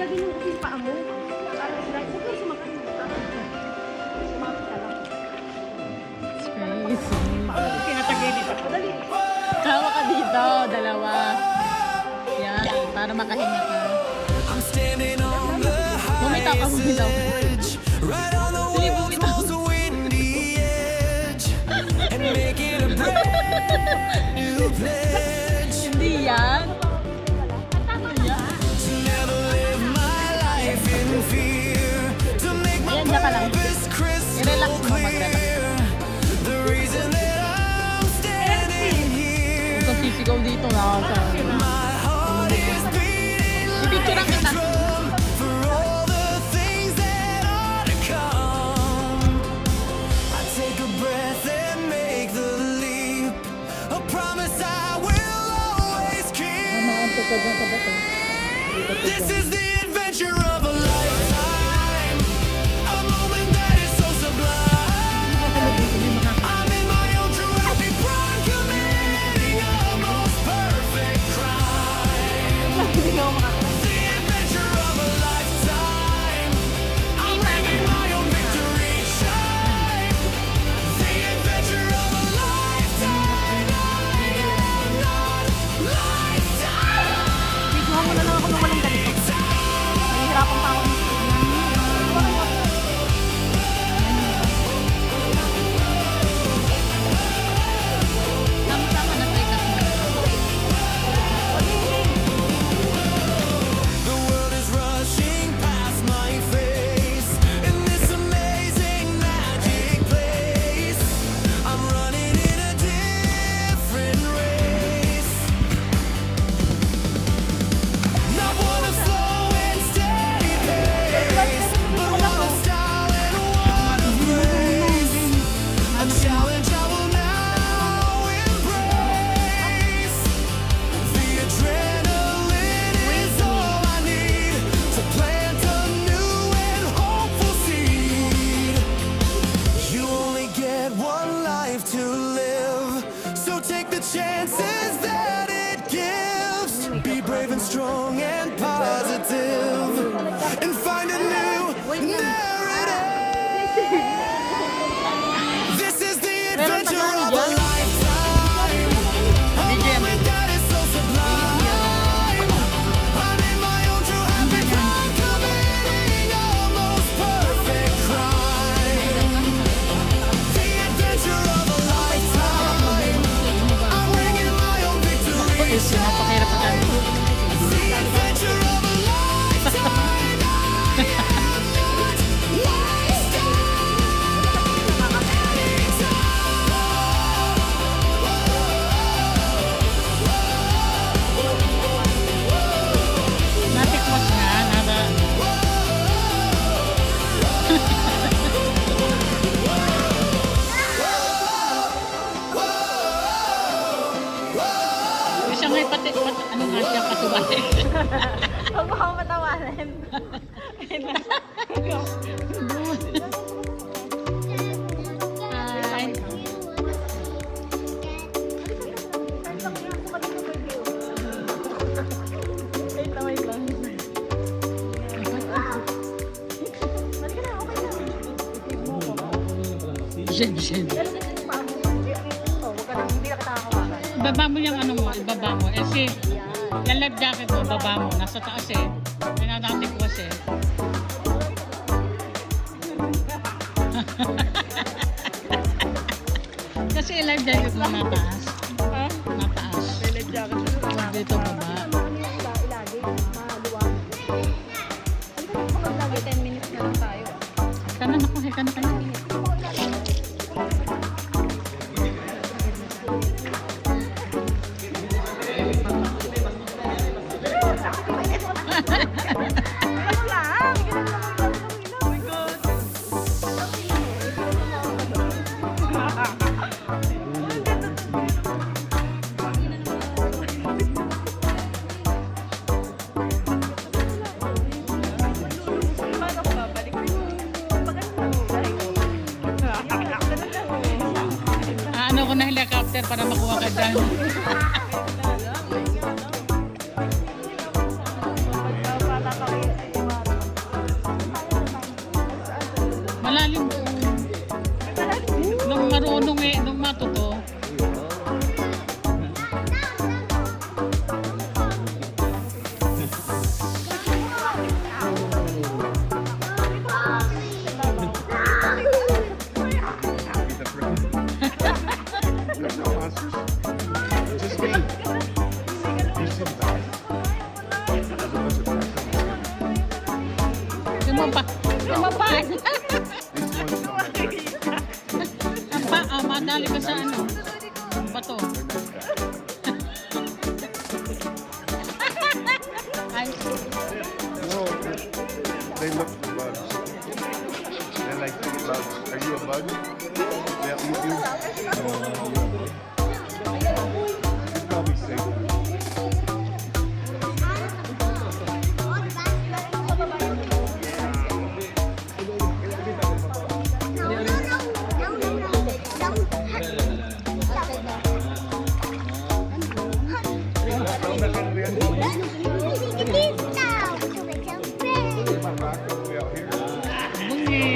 din yung kasi paa mo. Para slide. Huwag kang sumakay. Sumapit ka lang. Crazy. Pinatagay dito. Dali. Tawa ka dito, dalawa. Yan, para makahinga ka. I'm standing on the Bumitaw ka, bumitaw. edge, right on the Sige, world's bumitaw. most windy edge, and making a brand new pledge Hindi yan. to never live my life in fear, to make my Ayan, diyan ka lang. purpose crystal I-relax mo, mag-relax. clear. The reason that I'm standing here, Ito sisigaw dito na ako sa... my heart is beating Pipicture lang kita. drum for all the things that are to come. I take a breath and make the leap, a promise I will always keep. Maanto ka dyan sa bato. This is the adventure of a lifetime, a moment that is so sublime. I'm in my own true happy prime, committing a most perfect crime. Hindi ka makakala. The adventure of a lifetime. I'm bringing my own victory shine. The adventure of a lifetime. I am not lifetime. Biguhan mo na lang ako ng walang ganito. Nahihirapan pa ako. Tama-tama na tayo kasi. The world is rushing past my face in this amazing magic place. I'm running in a different race, not one of slow and steady pace, but one of style and one of grace. A challenge I will now embrace. The adrenaline is all I need to plant a new and hopeful seed. You only get one life to live, so take the chances that it gives. Be brave and strong and positive, and find a new narrative. This is the adventure of a lifetime, a moment that is so sublime. I'm in my own true happy prime, committing a most perfect crime. The adventure of a lifetime. I'm bringing my own victory Is napakahirap pa tayo. The adventure of a lifetime. I am not Natikwas nga, nada. Siya nga'y pati, ano nga siya patuwali. Huwag mo akong matawanan. Ay, Wait lang, wait lang. Balik ka na, okay na. Isip mo ko. Jen, Jen. Pero kasi yung paa mo. Oh, huwag ka na, hindi ka katakawakan. Ibaba mo yung ano mo, ibaba mo. Eh si, yung life jacket mo, ibaba mo. Nasa taas eh. Pinatatikwas eh. Kasi yung life jacket mo nataas. Ha? Nataas. Live jacket. Dito baba. Ilagi, maluwag. Ano ba kapag lagi 10 minutes na lang tayo? Kanan ako, kanan kayo. Ano lang? Oh my God. Ano ko na helicopter para makuha ka dyan. Pagpapalakawin. Malalim po. Nung marunong eh, nung matuto. There's no monsters. Just me. You sit back. There's a bunch of background. Lumapa. Lumapa. These ones don't have background. Ang pa, madali ka sa ano. Bato. Ay, No, they look for bugs. They're like bugs. Are you a bug? Yeah, you. You're probably safe. bungi.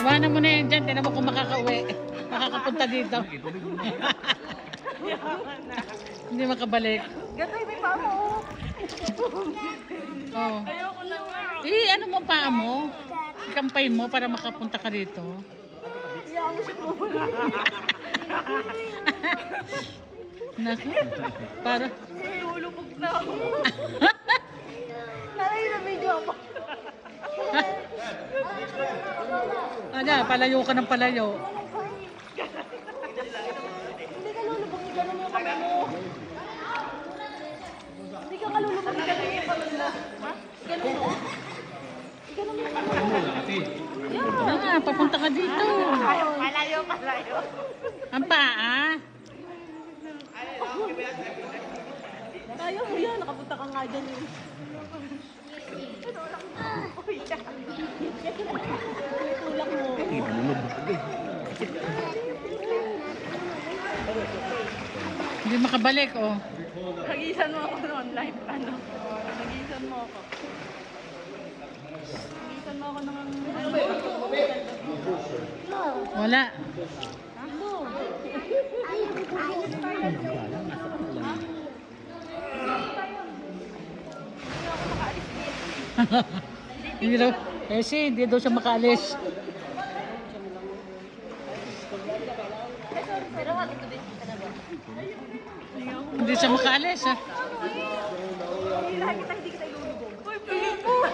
Iwanan mo na yan dyan. Tinan mo kung makakauwi. Makakapunta dito. Hindi makabalik. Gano'y may pa mo. Oh. Ano mo paa mo? Ikampay mo para makapunta ka dito. Naku. Para. Ulubog na ako. Nalay na video ako. Ano, palayo ka ng palayo. Hindi ka lulubog, gano'n yung kamay mo. Hindi ka kalulubog, gano'n yung kamay mo. Ha? Gano'n mo? Gano'n yung kamay mo. Papunta ka dito. Malayo. Ang paa. Kaya mo yan, nakapunta ka nga dyan eh. Tulak mo. Hindi makabalik, oh. Nagisan mo ako noon, live ano. Nagisan mo ako. Nagisan mo ako ng Wala. Hindi daw. Hindi daw siya makaalis. Hindi siya makaalis, ha? Hindi kita ilulubog. Uy, pili po!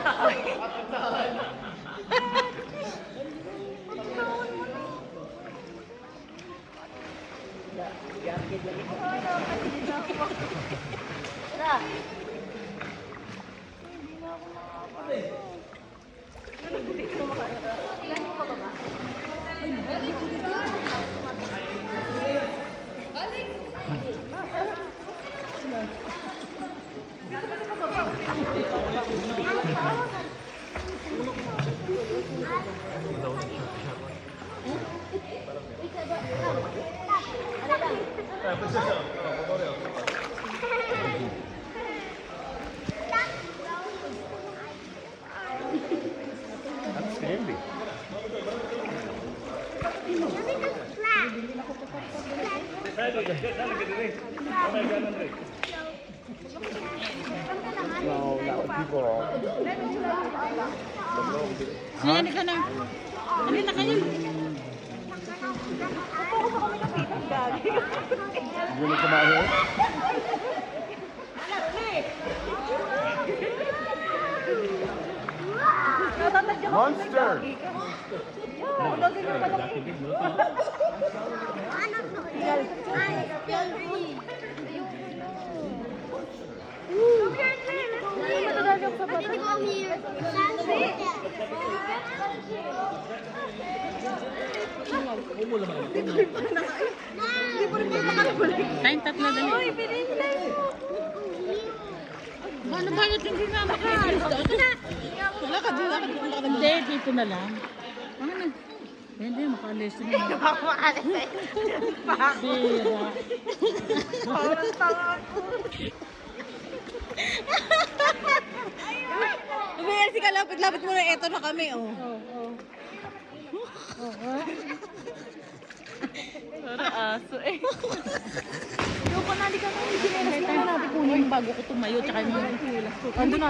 That's handy. No, not when people are all. Sige, ka na. Hindi na kayo. You want to come out here? Monster! Tayong tatlo dali. Uy, pinintay mo! Ano ba yun? Hindi na makaalis. Wala ka dito. Hindi, dito na lang. Ano na? Hindi, makaalis na. Bira. Lumayas ka, lapit-lapit mo na. Eto na kami, oh. Para aso eh. Ayoko na, di ka na. Hindi na natin kunin bago ko tumayo. Tsaka yung ando na.